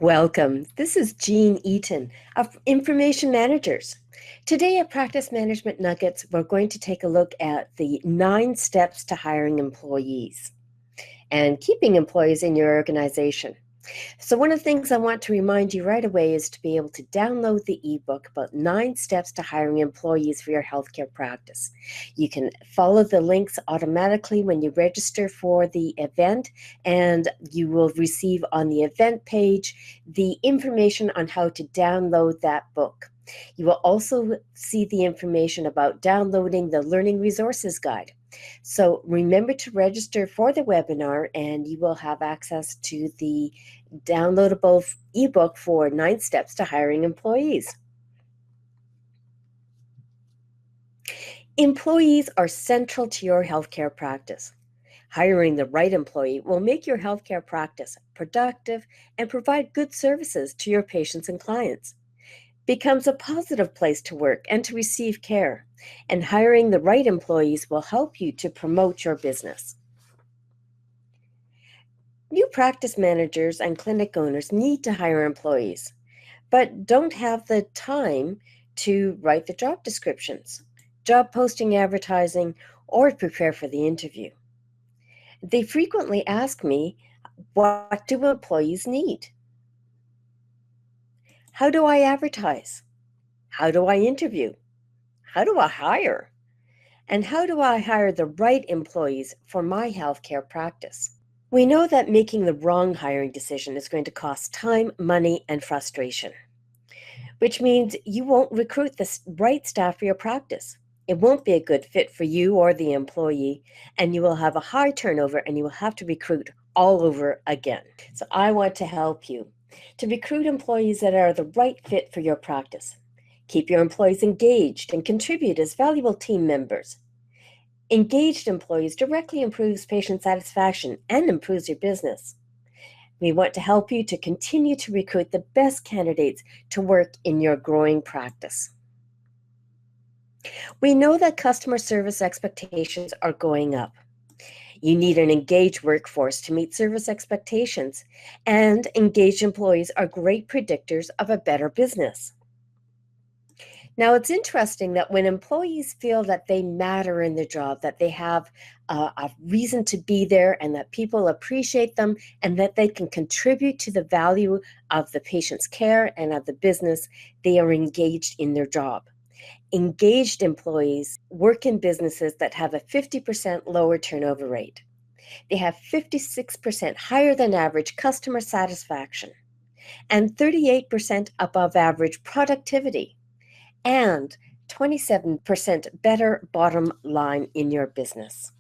Welcome. This is Jean Eaton of Information Managers. Today at Practice Management Nuggets, we're going to take a look at the 9 steps to hiring employees and keeping employees in your organization. So one of the things I want to remind you right away is to be able to download the ebook about 9 steps to hiring employees for your healthcare practice. You can follow the links automatically when you register for the event, and you will receive on the event page the information on how to download that book. You will also see the information about downloading the Learning Resources Guide. So remember to register for the webinar and you will have access to the downloadable ebook for 9 steps to hiring employees. Employees are central to your healthcare practice. Hiring the right employee will make your healthcare practice productive and provide good services to your patients and clients. Becomes a positive place to work and to receive care, and hiring the right employees will help you to promote your business. New practice managers and clinic owners need to hire employees, but don't have the time to write the job descriptions, job posting advertising, or prepare for the interview. They frequently ask me, what do employees need? How do I advertise? How do I interview? How do I hire? And how do I hire the right employees for my healthcare practice? We know that making the wrong hiring decision is going to cost time, money, and frustration, which means you won't recruit the right staff for your practice. It won't be a good fit for you or the employee, and you will have a high turnover and you will have to recruit all over again. So I want to help you to recruit employees that are the right fit for your practice. Keep your employees engaged and contribute as valuable team members. Engaged employees directly improves patient satisfaction and improves your business. We want to help you to continue to recruit the best candidates to work in your growing practice. We know that customer service expectations are going up. You need an engaged workforce to meet service expectations, and engaged employees are great predictors of a better business. Now, it's interesting that when employees feel that they matter in their job, that they have a reason to be there and that people appreciate them and that they can contribute to the value of the patient's care and of the business, they are engaged in their job. Engaged employees work in businesses that have a 50% lower turnover rate. They have 56% higher than average customer satisfaction and 38% above average productivity, and 27% better bottom line in your business.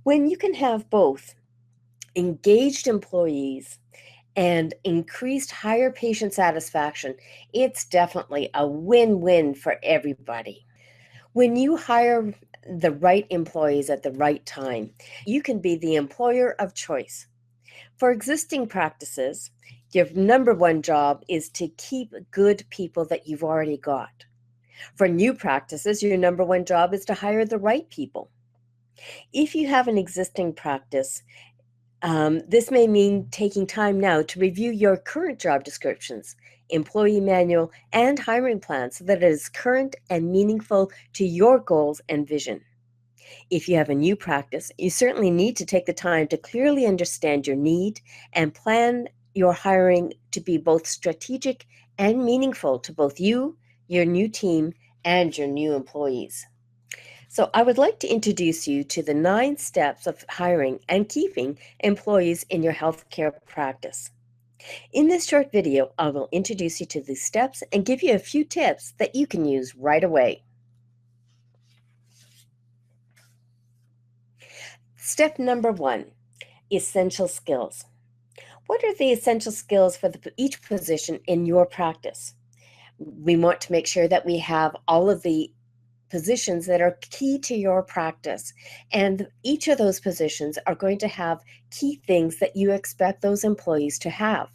When you can have both engaged employees and increased higher patient satisfaction, it's definitely a win-win for everybody. When you hire the right employees at the right time, you can be the employer of choice. For existing practices, your number one job is to keep good people that you've already got. For new practices, your number one job is to hire the right people. If you have an existing practice, this may mean taking time now to review your current job descriptions, employee manual, and hiring plan so that it is current and meaningful to your goals and vision. If you have a new practice, you certainly need to take the time to clearly understand your need and plan your hiring to be both strategic and meaningful to both you, your new team, and your new employees. So I would like to introduce you to the 9 steps of hiring and keeping employees in your healthcare practice. In this short video, I will introduce you to these steps and give you a few tips that you can use right away. Step number 1, essential skills. What are the essential skills for each position in your practice? We want to make sure that we have all of the positions that are key to your practice, and each of those positions are going to have key things that you expect those employees to have.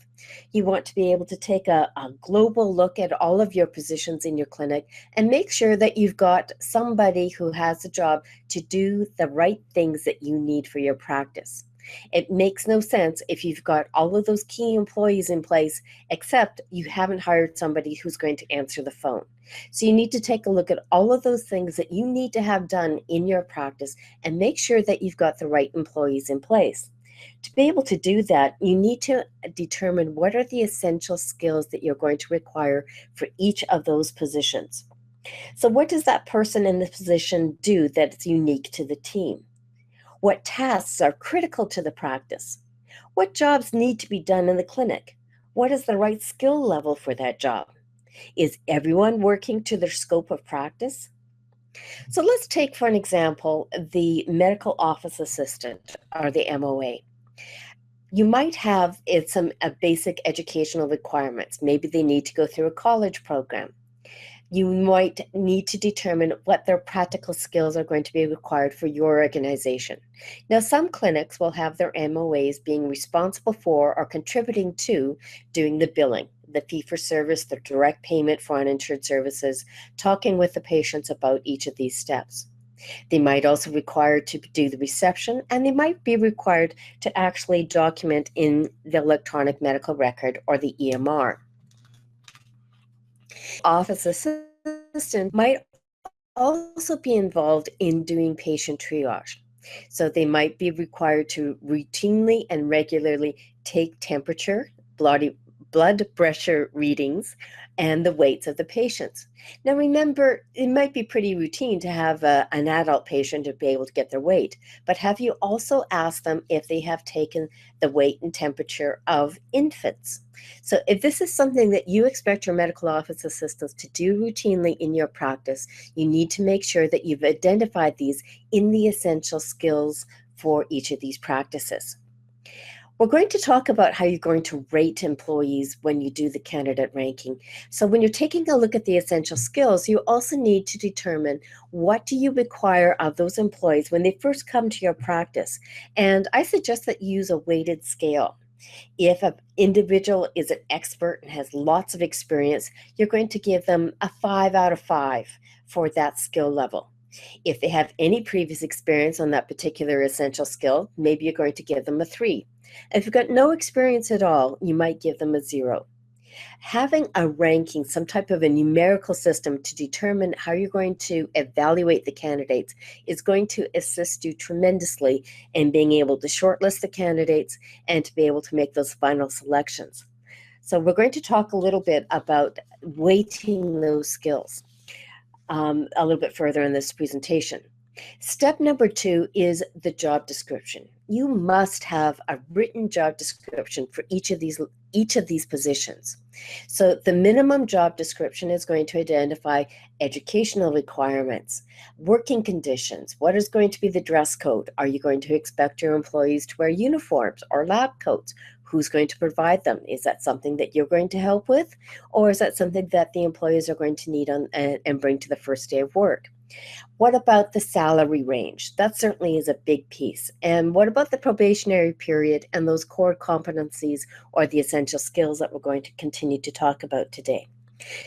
You want to be able to take a global look at all of your positions in your clinic and make sure that you've got somebody who has a job to do the right things that you need for your practice. It makes no sense if you've got all of those key employees in place, except you haven't hired somebody who's going to answer the phone. So you need to take a look at all of those things that you need to have done in your practice and make sure that you've got the right employees in place. To be able to do that, you need to determine what are the essential skills that you're going to require for each of those positions. So what does that person in the position do that's unique to the team? What tasks are critical to the practice? What jobs need to be done in the clinic? What is the right skill level for that job? Is everyone working to their scope of practice? So let's take, for an example, the medical office assistant, or the MOA. You might have some basic educational requirements. Maybe they need to go through a college program. You might need to determine what their practical skills are going to be required for your organization. Now, some clinics will have their MOAs being responsible for or contributing to doing the billing, the fee-for-service, the direct payment for uninsured services, talking with the patients about each of these steps. They might also be required to do the reception, and they might be required to actually document in the electronic medical record, or the EMR. Office assistant might also be involved in doing patient triage. So they might be required to routinely and regularly take temperature, blood pressure readings, and the weights of the patients. Now remember, it might be pretty routine to have an adult patient to be able to get their weight, but have you also asked them if they have taken the weight and temperature of infants? So if this is something that you expect your medical office assistants to do routinely in your practice, you need to make sure that you've identified these in the essential skills for each of these practices. We're going to talk about how you're going to rate employees when you do the candidate ranking. So when you're taking a look at the essential skills, you also need to determine what do you require of those employees when they first come to your practice. And I suggest that you use a weighted scale. If an individual is an expert and has lots of experience, you're going to give them a 5 out of 5 for that skill level. If they have any previous experience on that particular essential skill, maybe you're going to give them a 3. If you've got no experience at all, you might give them a 0. Having a ranking, some type of a numerical system to determine how you're going to evaluate the candidates, is going to assist you tremendously in being able to shortlist the candidates and to be able to make those final selections. So we're going to talk a little bit about weighting those skills a little bit further in this presentation. Step number 2 is the job description. You must have a written job description for each of these positions. So the minimum job description is going to identify educational requirements, working conditions, what is going to be the dress code. Are you going to expect your employees to wear uniforms or lab coats? Who's going to provide them? Is that something that you're going to help with? Or is that something that the employees are going to need and bring to the first day of work? What about the salary range? That certainly is a big piece. And what about the probationary period and those core competencies or the essential skills that we're going to continue to talk about today?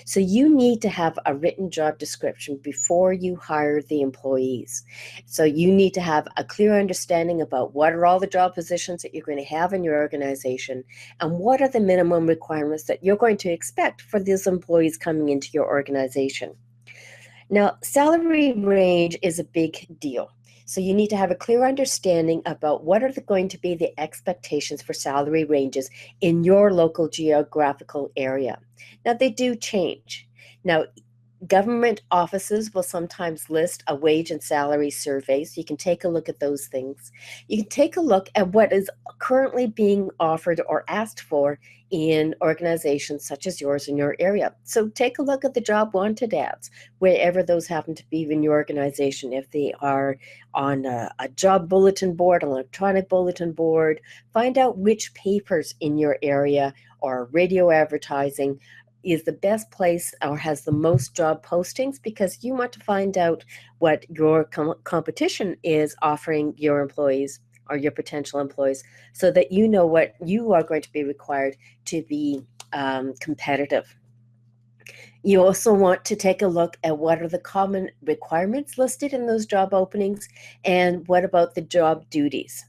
So you need to have a written job description before you hire the employees. So you need to have a clear understanding about what are all the job positions that you're going to have in your organization, and what are the minimum requirements that you're going to expect for these employees coming into your organization. Now, salary range is a big deal. So you need to have a clear understanding about what are going to be the expectations for salary ranges in your local geographical area. Now, they do change. Now, government offices will sometimes list a wage and salary survey, so you can take a look at those things. You can take a look at what is currently being offered or asked for in organizations such as yours in your area. So take a look at the job wanted ads, wherever those happen to be in your organization. If they are on a job bulletin board, an electronic bulletin board, find out which papers in your area or radio advertising is the best place or has the most job postings, because you want to find out what your competition is offering your employees or your potential employees, so that you know what you are going to be required to be competitive. You also want to take a look at what are the common requirements listed in those job openings, and what about the job duties.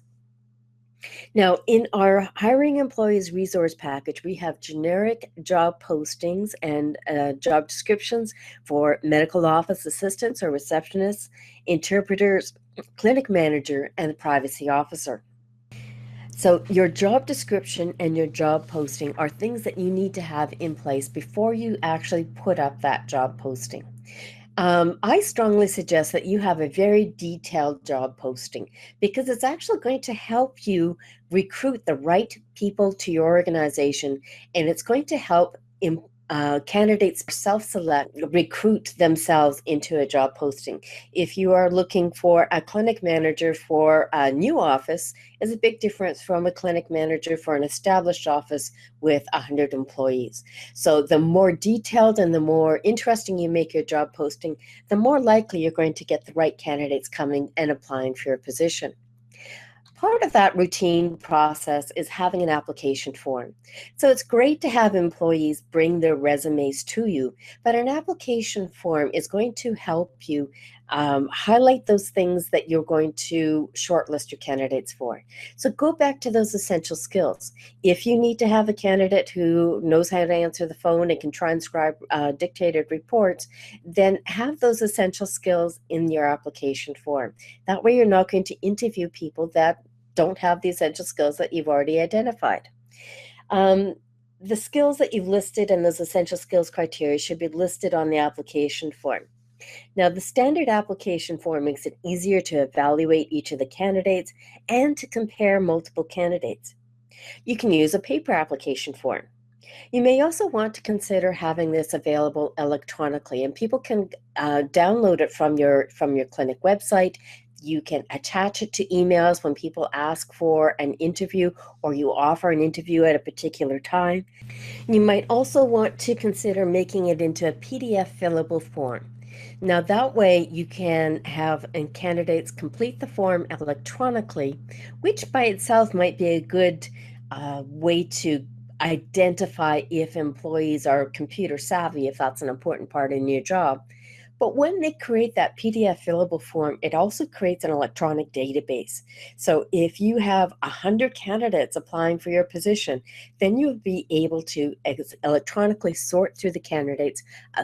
Now, in our hiring employees resource package, we have generic job postings and job descriptions for medical office assistants or receptionists, interpreters, clinic manager, and privacy officer. So your job description and your job posting are things that you need to have in place before you actually put up that job posting. I strongly suggest that you have a very detailed job posting because it's actually going to help you recruit the right people to your organization, and it's going to help candidates self-select, recruit themselves into a job posting. If you are looking for a clinic manager for a new office, is a big difference from a clinic manager for an established office with 100 employees. So the more detailed and the more interesting you make your job posting, the more likely you're going to get the right candidates coming and applying for your position. Part of that routine process is having an application form. So it's great to have employees bring their resumes to you, but an application form is going to help you highlight those things that you're going to shortlist your candidates for. So go back to those essential skills. If you need to have a candidate who knows how to answer the phone and can transcribe dictated reports, then have those essential skills in your application form. That way you're not going to interview people that don't have the essential skills that you've already identified. The skills that you've listed and those essential skills criteria should be listed on the application form. Now, the standard application form makes it easier to evaluate each of the candidates and to compare multiple candidates. You can use a paper application form. You may also want to consider having this available electronically, and people can download it from your clinic website. You can attach it to emails when people ask for an interview or you offer an interview at a particular time. You might also want to consider making it into a PDF fillable form. Now that way you can have candidates complete the form electronically, which by itself might be a good way to identify if employees are computer savvy, if that's an important part in your job. But when they create that PDF fillable form, it also creates an electronic database. So if you have 100 candidates applying for your position, then you'll be able to electronically sort through the candidates,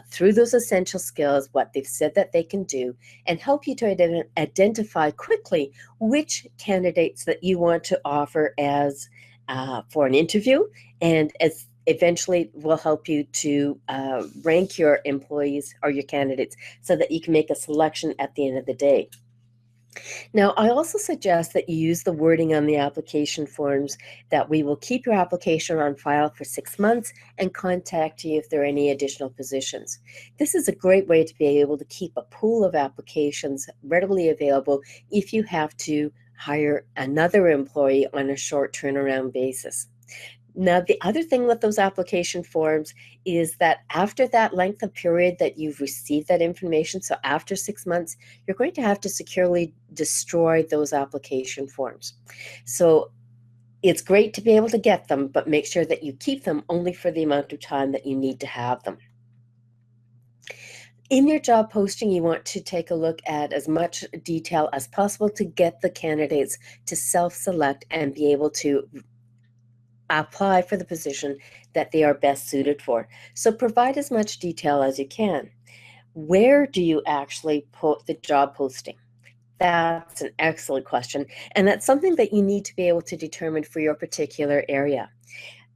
through those essential skills, what they've said that they can do, and help you to identify quickly which candidates that you want to offer as for an interview, and as eventually will help you to rank your employees or your candidates so that you can make a selection at the end of the day. Now, I also suggest that you use the wording on the application forms that we will keep your application on file for 6 months and contact you if there are any additional positions. This is a great way to be able to keep a pool of applications readily available if you have to hire another employee on a short turnaround basis. Now, the other thing with those application forms is that after that length of period that you've received that information, so after 6 months, you're going to have to securely destroy those application forms. So it's great to be able to get them, but make sure that you keep them only for the amount of time that you need to have them. In your job posting, you want to take a look at as much detail as possible to get the candidates to self-select and be able to apply for the position that they are best suited for. So provide as much detail as you can. Where do you actually put the job posting? That's an excellent question, and that's something that you need to be able to determine for your particular area.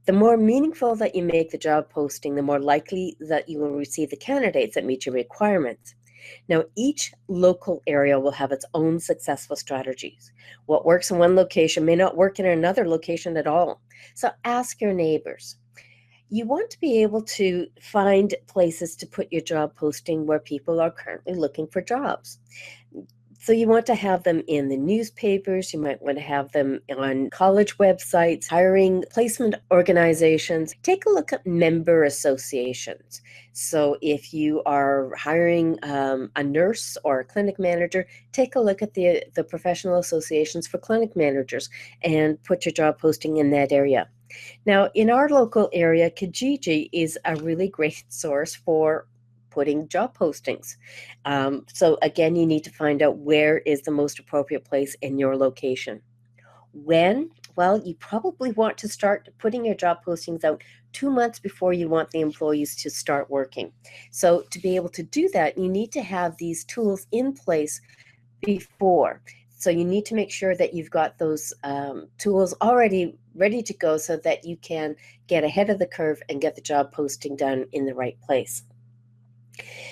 The more meaningful that you make the job posting, the more likely that you will receive the candidates that meet your requirements. Now, each local area will have its own successful strategies. What works in one location may not work in another location at all. So ask your neighbors. You want to be able to find places to put your job posting where people are currently looking for jobs. So you want to have them in the newspapers, you might want to have them on college websites, hiring placement organizations. Take a look at member associations. So if you are hiring a nurse or a clinic manager, take a look at the professional associations for clinic managers and put your job posting in that area. Now, in our local area, Kijiji is a really great source for putting job postings. So again, you need to find out where is the most appropriate place in your location. When Well, you probably want to start putting your job postings out 2 months before you want the employees to start working. So to be able to do that, you need to have these tools in place before. So you need to make sure that you've got those tools already ready to go so that you can get ahead of the curve and get the job posting done in the right place.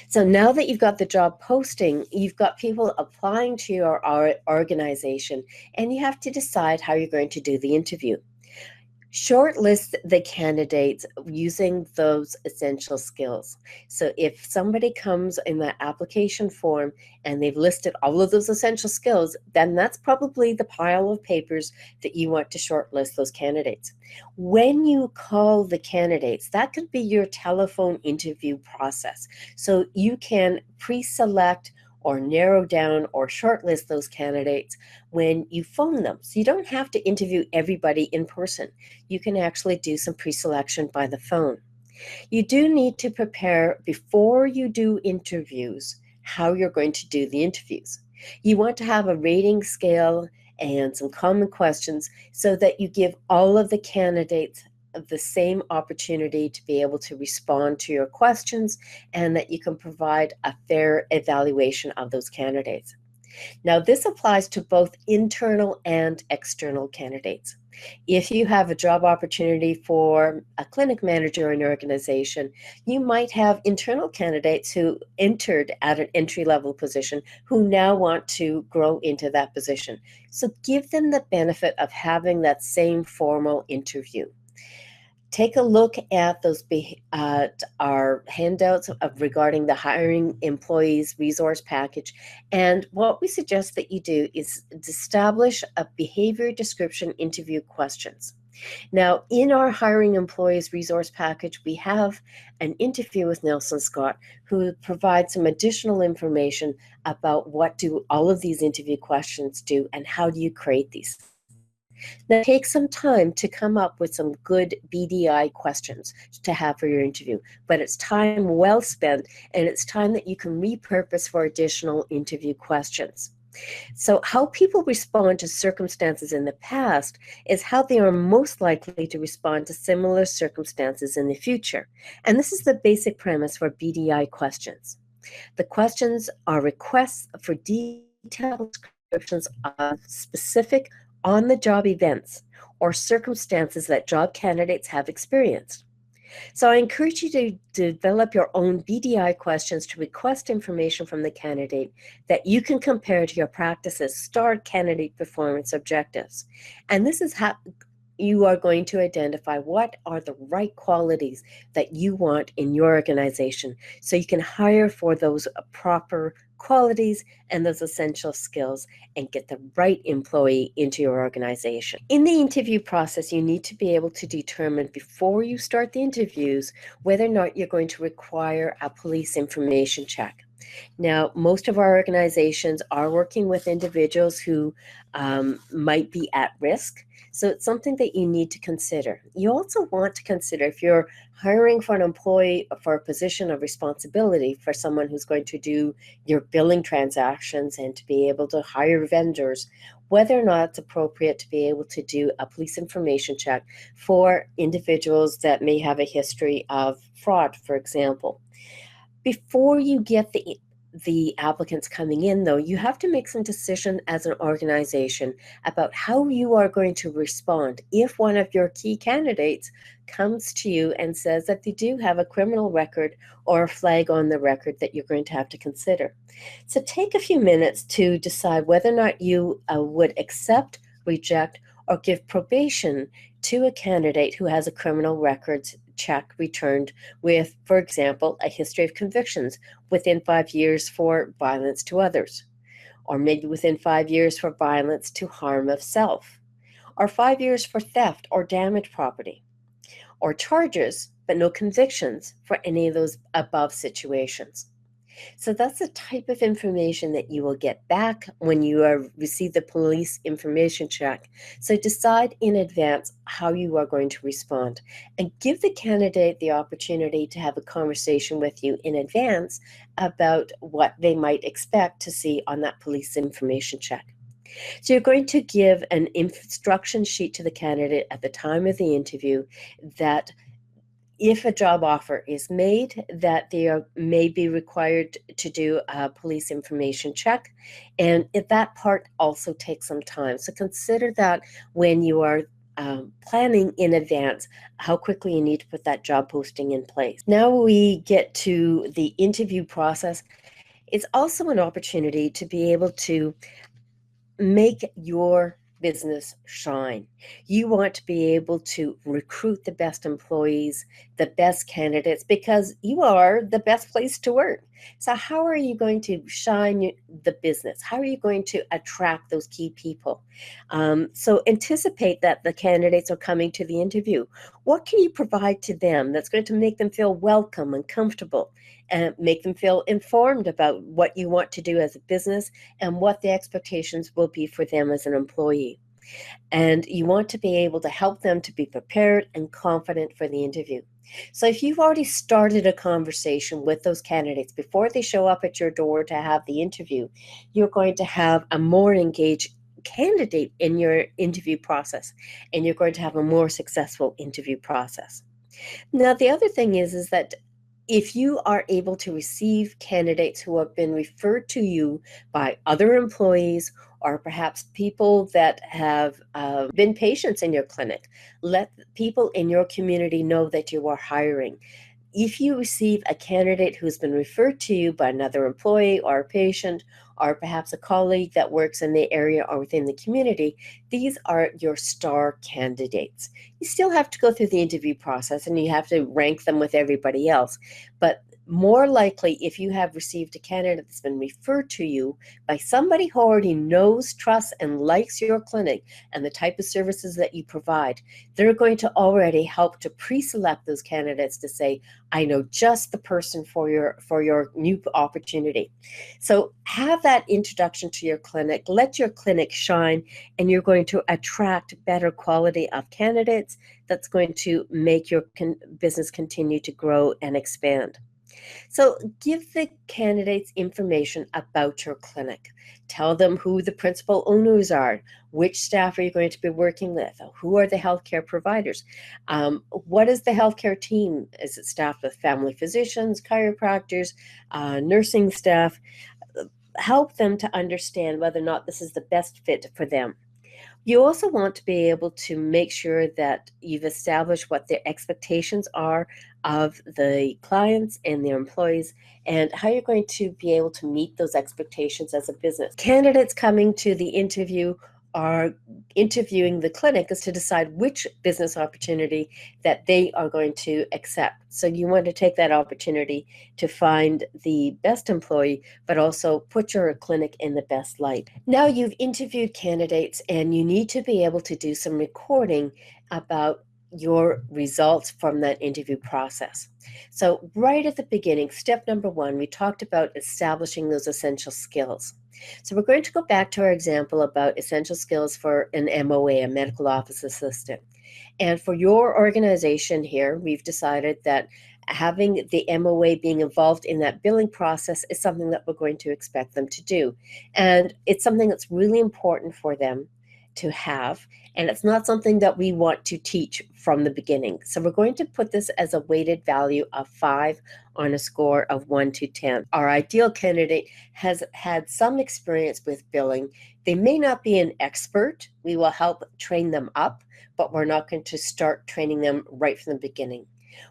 So now that you've got the job posting, you've got people applying to your organization, and you have to decide how you're going to do the interview. Shortlist the candidates using those essential skills. So if somebody comes in that application form and they've listed all of those essential skills, then that's probably the pile of papers that you want to shortlist those candidates. When you call the candidates, that could be your telephone interview process. So you can pre-select or narrow down or shortlist those candidates when you phone them. So you don't have to interview everybody in person. You can actually do some pre-selection by the phone. You do need to prepare before you do interviews how you're going to do the interviews. You want to have a rating scale and some common questions so that you give all of the candidates the same opportunity to be able to respond to your questions and that you can provide a fair evaluation of those candidates. Now, this applies to both internal and external candidates. If you have a job opportunity for a clinic manager in your organization, you might have internal candidates who entered at an entry-level position who now want to grow into that position. So give them the benefit of having that same formal interview. Take a look at those our handouts regarding the hiring employees resource package. And what we suggest that you do is establish a behavior description interview questions. Now, in our hiring employees resource package, we have an interview with Nelson Scott who provides some additional information about what do all of these interview questions do and how do you create these. Now, take some time to come up with some good BDI questions to have for your interview, but it's time well spent, and it's time that you can repurpose for additional interview questions. So how people respond to circumstances in the past is how they are most likely to respond to similar circumstances in the future. And this is the basic premise for BDI questions. The questions are requests for detailed descriptions of specific on-the-job events or circumstances that job candidates have experienced. So I encourage you to develop your own BDI questions to request information from the candidate that you can compare to your practice's STAR candidate performance objectives. And this is how you are going to identify what are the right qualities that you want in your organization so you can hire for those proper qualities and those essential skills and get the right employee into your organization. In the interview process, you need to be able to determine before you start the interviews whether or not you're going to require a police information check. Now, most of our organizations are working with individuals who might be at risk. So it's something that you need to consider. You also want to consider if you're hiring for an employee for a position of responsibility for someone who's going to do your billing transactions and to be able to hire vendors, whether or not it's appropriate to be able to do a police information check for individuals that may have a history of fraud, for example. Before you get the applicants coming in, though, you have to make some decision as an organization about how you are going to respond if one of your key candidates comes to you and says that they do have a criminal record or a flag on the record that you're going to have to consider. So take a few minutes to decide whether or not you would accept, reject, or give probation to a candidate who has a criminal records check returned with, for example, a history of convictions within 5 years for violence to others, or maybe within 5 years for violence to harm of self, or 5 years for theft or damaged property, or charges but no convictions for any of those above situations. So that's the type of information that you will get back when you receive the police information check. So decide in advance how you are going to respond and give the candidate the opportunity to have a conversation with you in advance about what they might expect to see on that police information check. So you're going to give an instruction sheet to the candidate at the time of the interview that if a job offer is made, that they may be required to do a police information check. And if that part also takes some time. So consider that when you are planning in advance how quickly you need to put that job posting in place. Now we get to the interview process. It's also an opportunity to be able to make your business shine. You want to be able to recruit the best employees, the best candidates, because you are the best place to work. So how are you going to shine the business? How are you going to attract those key people? So anticipate that the candidates are coming to the interview. What can you provide to them that's going to make them feel welcome and comfortable, and make them feel informed about what you want to do as a business and what the expectations will be for them as an employee? And you want to be able to help them to be prepared and confident for the interview. So if you've already started a conversation with those candidates before they show up at your door to have the interview, you're going to have a more engaged candidate in your interview process, and you're going to have a more successful interview process. Now, the other thing is that if you are able to receive candidates who have been referred to you by other employees or perhaps people that have been patients in your clinic, let people in your community know that you are hiring. If you receive a candidate who's been referred to you by another employee or a patient or perhaps a colleague that works in the area or within the community, these are your star candidates. You still have to go through the interview process and you have to rank them with everybody else. But more likely, if you have received a candidate that's been referred to you by somebody who already knows, trusts, and likes your clinic and the type of services that you provide, they're going to already help to pre-select those candidates to say, I know just the person for your new opportunity. So have that introduction to your clinic, let your clinic shine, and you're going to attract better quality of candidates that's going to make your business continue to grow and expand. So give the candidates information about your clinic. Tell them who the principal owners are, which staff are you going to be working with, who are the healthcare providers, what is the healthcare team? Is it staffed with family physicians, chiropractors, nursing staff? Help them to understand whether or not this is the best fit for them. You also want to be able to make sure that you've established what their expectations are of the clients and their employees and how you're going to be able to meet those expectations as a business. Candidates coming to the interview are interviewing the clinic is to decide which business opportunity that they are going to accept. So you want to take that opportunity to find the best employee, but also put your clinic in the best light. Now you've interviewed candidates and you need to be able to do some recording about your results from that interview process. So right at the beginning, step number 1, we talked about establishing those essential skills. So we're going to go back to our example about essential skills for an MOA, a medical office assistant. And for your organization here, we've decided that having the MOA being involved in that billing process is something that we're going to expect them to do. And it's something that's really important for them to have, and it's not something that we want to teach from the beginning. So we're going to put this as a weighted value of 5 on a score of 1 to 10. Our ideal candidate has had some experience with billing. They may not be an expert. We will help train them up, but we're not going to start training them right from the beginning.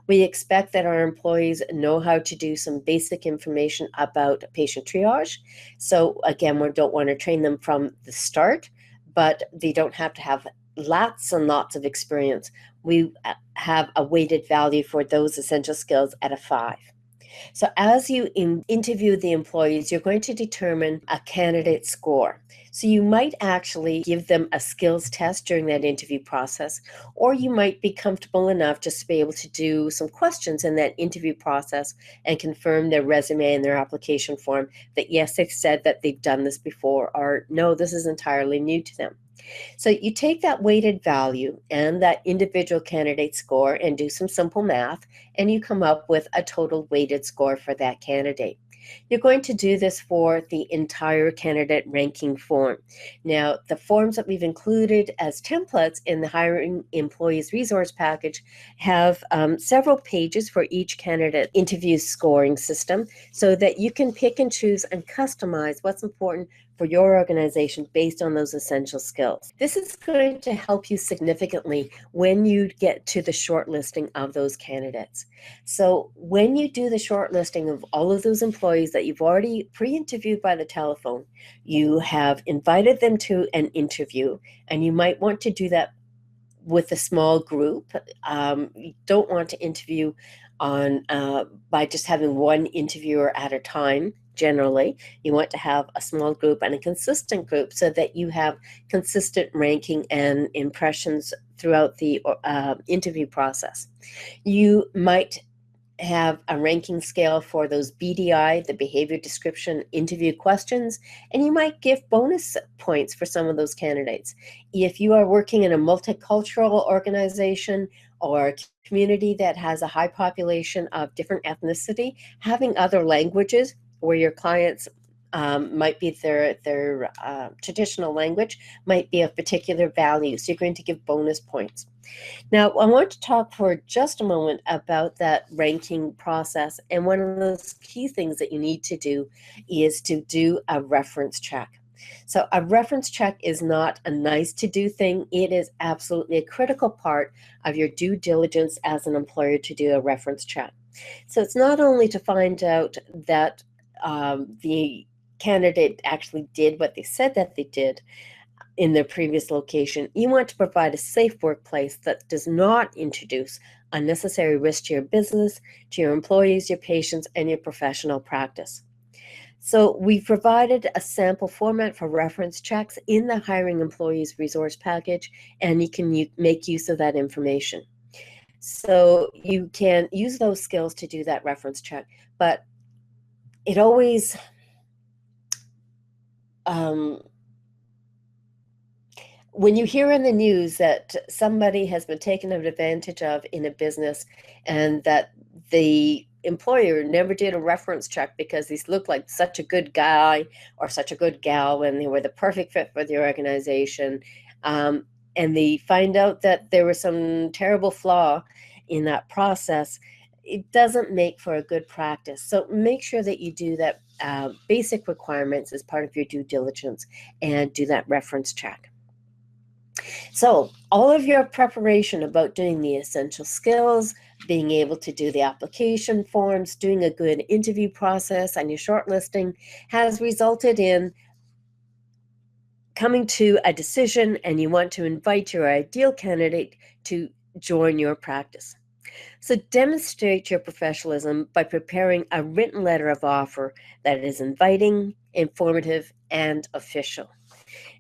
We expect that our employees know how to do some basic information about patient triage. So again, we don't want to train them from the start, but they don't have to have lots and lots of experience. We have a weighted value for those essential skills at a 5. So as you interview the employees, you're going to determine a candidate score. So you might actually give them a skills test during that interview process, or you might be comfortable enough just to be able to do some questions in that interview process and confirm their resume and their application form that yes, they've said that they've done this before, or no, this is entirely new to them. So you take that weighted value and that individual candidate score and do some simple math, and you come up with a total weighted score for that candidate. You're going to do this for the entire candidate ranking form. Now, the forms that we've included as templates in the Hiring Employees Resource Package have several pages for each candidate interview scoring system so that you can pick and choose and customize what's important for your organization based on those essential skills. This is going to help you significantly when you get to the shortlisting of those candidates. So when you do the shortlisting of all of those employees that you've already pre-interviewed by the telephone, you have invited them to an interview, and you might want to do that with a small group. You don't want to interview on by just having one interviewer at a time. Generally, you want to have a small group and a consistent group so that you have consistent ranking and impressions throughout the interview process. You might have a ranking scale for those BDI, the behavior description interview questions, and you might give bonus points for some of those candidates. If you are working in a multicultural organization or a community that has a high population of different ethnicity, having other languages where your clients might be their traditional language might be of particular value, so you're going to give bonus points. Now, I want to talk for just a moment about that ranking process, and one of those key things that you need to do is to do a reference check. So a reference check is not a nice to do thing. It is absolutely a critical part of your due diligence as an employer to do a reference check. So it's not only to find out that the candidate actually did what they said that they did in their previous location. You want to provide a safe workplace that does not introduce unnecessary risk to your business, to your employees, your patients, and your professional practice. So we provided a sample format for reference checks in the Hiring Employees Resource Package, and you can make use of that information. So you can use those skills to do that reference check, but it always when you hear in the news that somebody has been taken advantage of in a business and that the employer never did a reference check because these looked like such a good guy or such a good gal and they were the perfect fit for the organization, and they find out that there was some terrible flaw in that process, it doesn't make for a good practice. So make sure that you do that basic requirements as part of your due diligence and do that reference check. So all of your preparation about doing the essential skills, being able to do the application forms, doing a good interview process and your shortlisting has resulted in coming to a decision, and you want to invite your ideal candidate to join your practice. So demonstrate your professionalism by preparing a written letter of offer that is inviting, informative, and official.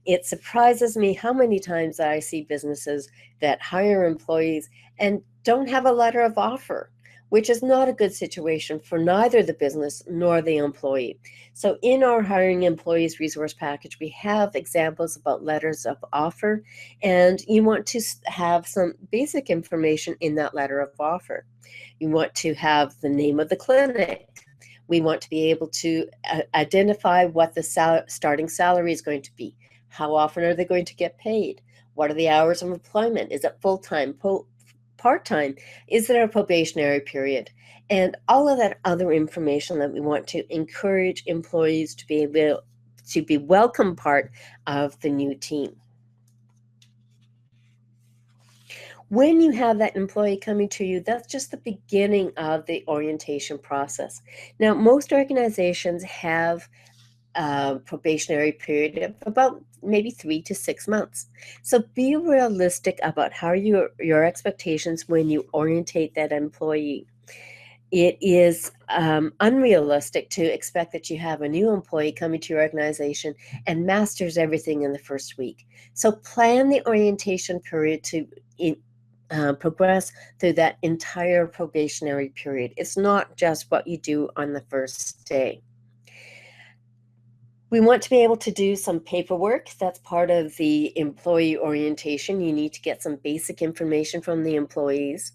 It surprises me how many times I see businesses that hire employees and don't have a letter of offer, which is not a good situation for neither the business nor the employee. So in our Hiring Employees Resource Package, we have examples about letters of offer, and you want to have some basic information in that letter of offer. You want to have the name of the clinic. We want to be able to identify what the starting salary is going to be. How often are they going to get paid? What are the hours of employment? Is it full-time, part-time? Is there a probationary period? And all of that other information that we want to encourage employees to be able to be welcome part of the new team. When you have that employee coming to you, that's just the beginning of the orientation process. Now, most organizations have a probationary period of about maybe 3 to 6 months. So be realistic about how your expectations when you orientate that employee. It is unrealistic to expect that you have a new employee coming to your organization and masters everything in the first week. So plan the orientation period to progress through that entire probationary period. It's not just what you do on the first day. We want to be able to do some paperwork. That's part of the employee orientation. You need to get some basic information from the employees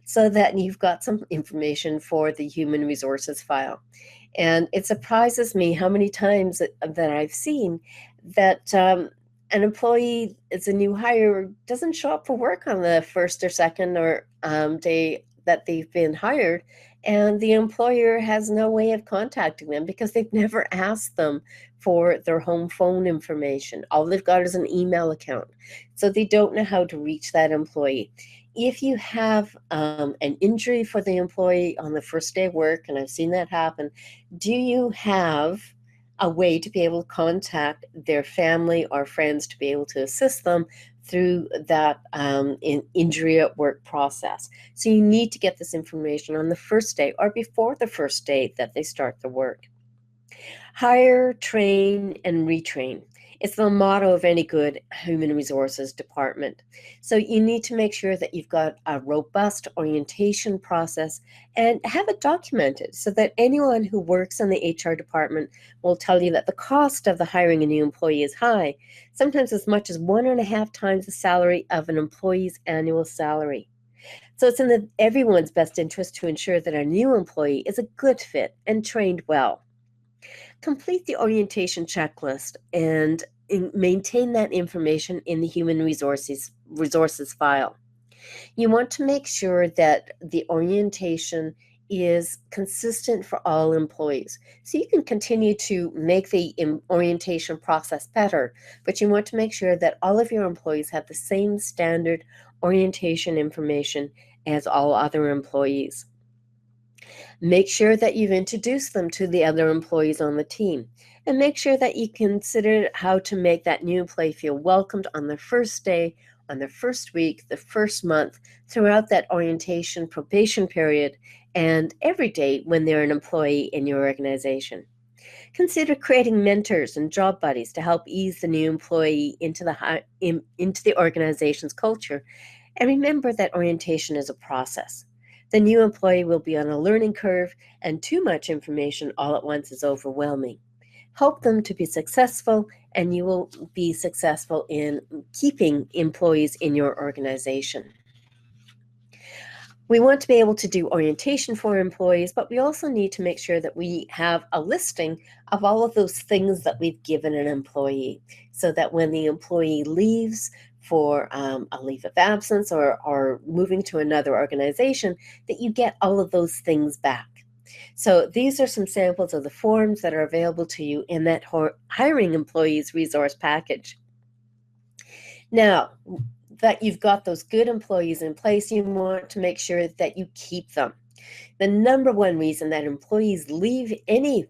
so that you've got some information for the human resources file. And it surprises me how many times that I've seen that an employee is a new hire, doesn't show up for work on the first or second or day that they've been hired, and the employer has no way of contacting them because they've never asked them for their home phone information. All they've got is an email account, so they don't know how to reach that employee. If you have an injury for the employee on the first day of work, and I've seen that happen, do you have a way to be able to contact their family or friends to be able to assist them through that injury at work process? So you need to get this information on the first day or before the first day that they start the work. Hire, train, and retrain. It's the motto of any good human resources department. So you need to make sure that you've got a robust orientation process and have it documented so that anyone who works in the HR department will tell you that the cost of the hiring a new employee is high, sometimes as much as 1.5 times the salary of an employee's annual salary. So it's in everyone's best interest to ensure that our new employee is a good fit and trained well. Complete the orientation checklist and maintain that information in the human resources file. You want to make sure that the orientation is consistent for all employees. So you can continue to make the orientation process better, but you want to make sure that all of your employees have the same standard orientation information as all other employees. Make sure that you've introduced them to the other employees on the team, and make sure that you consider how to make that new employee feel welcomed on their first day, on their first week, the first month, throughout that orientation probation period, and every day when they're an employee in your organization. Consider creating mentors and job buddies to help ease the new employee into the organization's culture. And remember that orientation is a process. The new employee will be on a learning curve, and too much information all at once is overwhelming. Help them to be successful, and you will be successful in keeping employees in your organization. We want to be able to do orientation for employees, but we also need to make sure that we have a listing of all of those things that we've given an employee, so that when the employee leaves for a leave of absence or moving to another organization, that you get all of those things back. So these are some samples of the forms that are available to you in that hiring employees resource package. Now, that you've got those good employees in place, you want to make sure that you keep them. The number one reason that employees leave any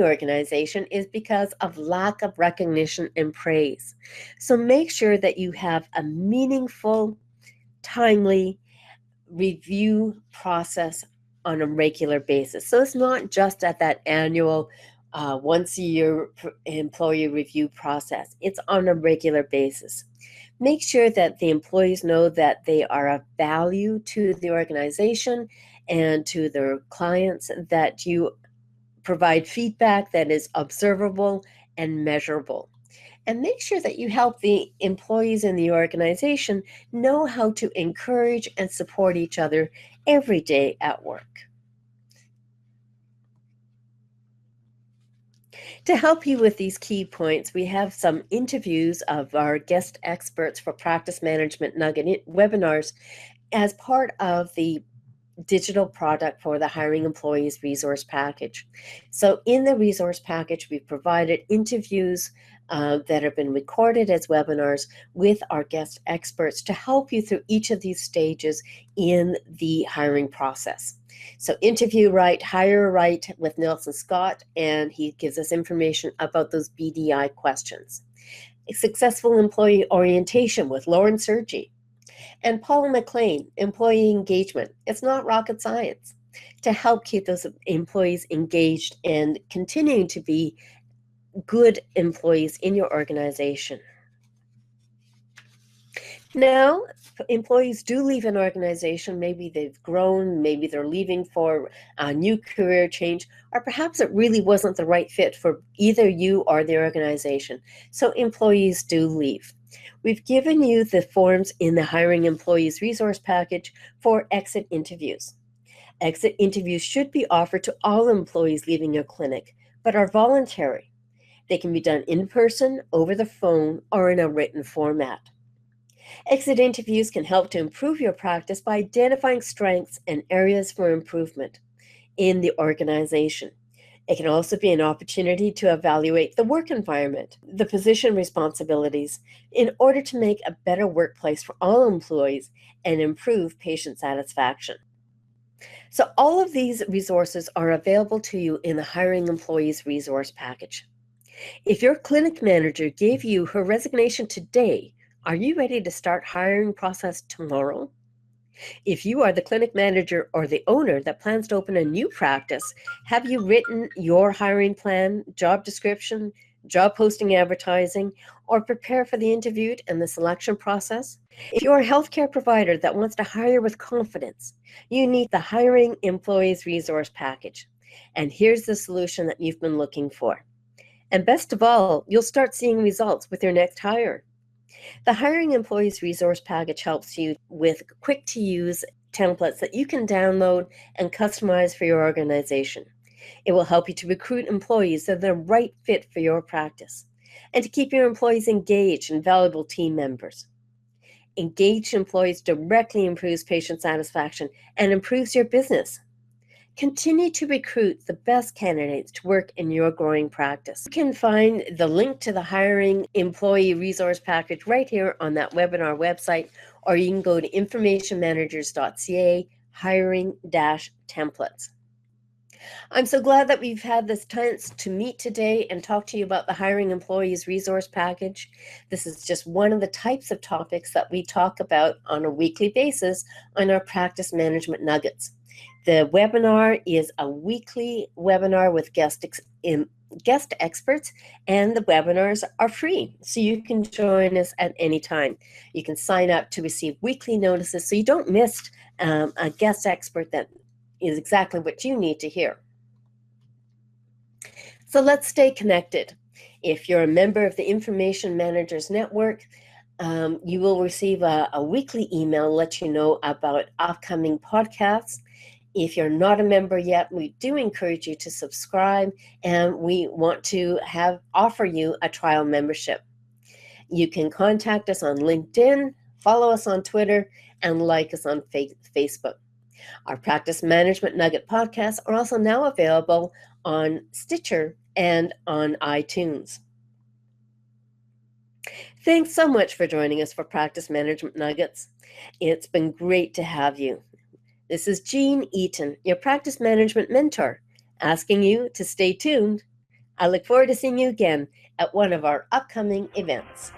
organization is because of lack of recognition and praise. So make sure that you have a meaningful, timely review process on a regular basis. So it's not just at that annual once a year employee review process. It's on a regular basis. Make sure that the employees know that they are of value to the organization and to their clients, that you provide feedback that is observable and measurable. And make sure that you help the employees in the organization know how to encourage and support each other every day at work. To help you with these key points, we have some interviews of our guest experts for Practice Management Nugget webinars as part of the digital product for the hiring employees resource package. So in the resource package, we've provided interviews that have been recorded as webinars with our guest experts to help you through each of these stages in the hiring process. So interview right, hire right with Nelson Scott, and he gives us information about those BDI questions. A successful employee orientation with Lauren Sergi. And Paula McLean, employee engagement. It's not rocket science to help keep those employees engaged and continuing to be good employees in your organization. Now, employees do leave an organization. Maybe they've grown, maybe they're leaving for a new career change, or perhaps it really wasn't the right fit for either you or the organization. So employees do leave. We've given you the forms in the Hiring Employees Resource Package for exit interviews. Exit interviews should be offered to all employees leaving your clinic, but are voluntary. They can be done in person, over the phone, or in a written format. Exit interviews can help to improve your practice by identifying strengths and areas for improvement in the organization. It can also be an opportunity to evaluate the work environment, the position responsibilities, in order to make a better workplace for all employees and improve patient satisfaction. So all of these resources are available to you in the Hiring Employees Resource Package. If your clinic manager gave you her resignation today, are you ready to start hiring process tomorrow? If you are the clinic manager or the owner that plans to open a new practice, have you written your hiring plan, job description, job posting advertising, or prepare for the interview and the selection process? If you're a healthcare provider that wants to hire with confidence, you need the Hiring Employees Resource Package. And here's the solution that you've been looking for. And best of all, you'll start seeing results with your next hire. The Hiring Employees Resource Package helps you with quick-to-use templates that you can download and customize for your organization. It will help you to recruit employees that are the right fit for your practice and to keep your employees engaged and valuable team members. Engaged employees directly improves patient satisfaction and improves your business. Continue to recruit the best candidates to work in your growing practice. You can find the link to the Hiring Employee Resource Package right here on that webinar website, or you can go to informationmanagers.ca hiring-templates. I'm so glad that we've had this chance to meet today and talk to you about the Hiring Employees Resource Package. This is just one of the types of topics that we talk about on a weekly basis on our Practice Management Nuggets. The webinar is a weekly webinar with guest experts, and the webinars are free, so you can join us at any time. You can sign up to receive weekly notices so you don't miss a guest expert that is exactly what you need to hear. So let's stay connected. If you're a member of the Information Managers Network, you will receive a weekly email let you know about upcoming podcasts. If you're not a member yet, we do encourage you to subscribe, and we want to offer you a trial membership. You can contact us on LinkedIn, follow us on Twitter, and like us on Facebook. Our Practice Management Nugget podcasts are also now available on Stitcher and on iTunes. Thanks so much for joining us for Practice Management Nuggets. It's been great to have you. This is Jean Eaton, your practice management mentor, asking you to stay tuned. I look forward to seeing you again at one of our upcoming events.